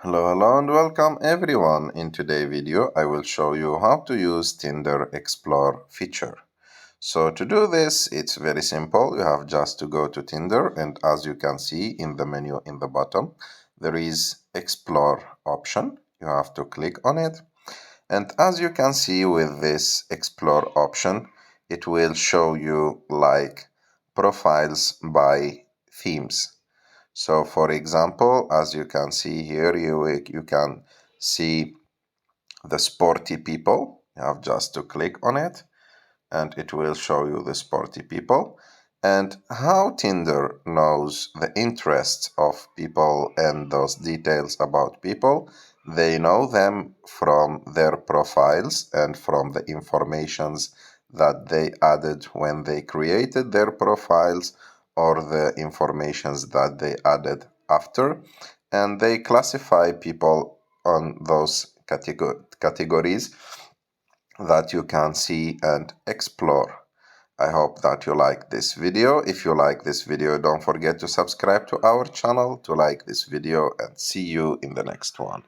Hello and welcome everyone. In today's video, I will show you how to use Tinder Explore feature. So to do this, it's very simple. You have just to go to Tinder, and as you can see in the menu in the bottom, there is Explore option. You have to click on it. And as you can see with this Explore option, it will show you like profiles by themes. So for example, as you can see here, you can see the sporty people. You have just to click on it and it will show you the sporty people. And how Tinder knows the interests of people and those details about people, they know them from their profiles and from the informations that they added when they created their profiles or the informations that they added after. And they classify people on those categories that you can see and explore. I hope that you like this video. If you like this video, don't forget to subscribe to our channel, to like this video, and see you in the next one.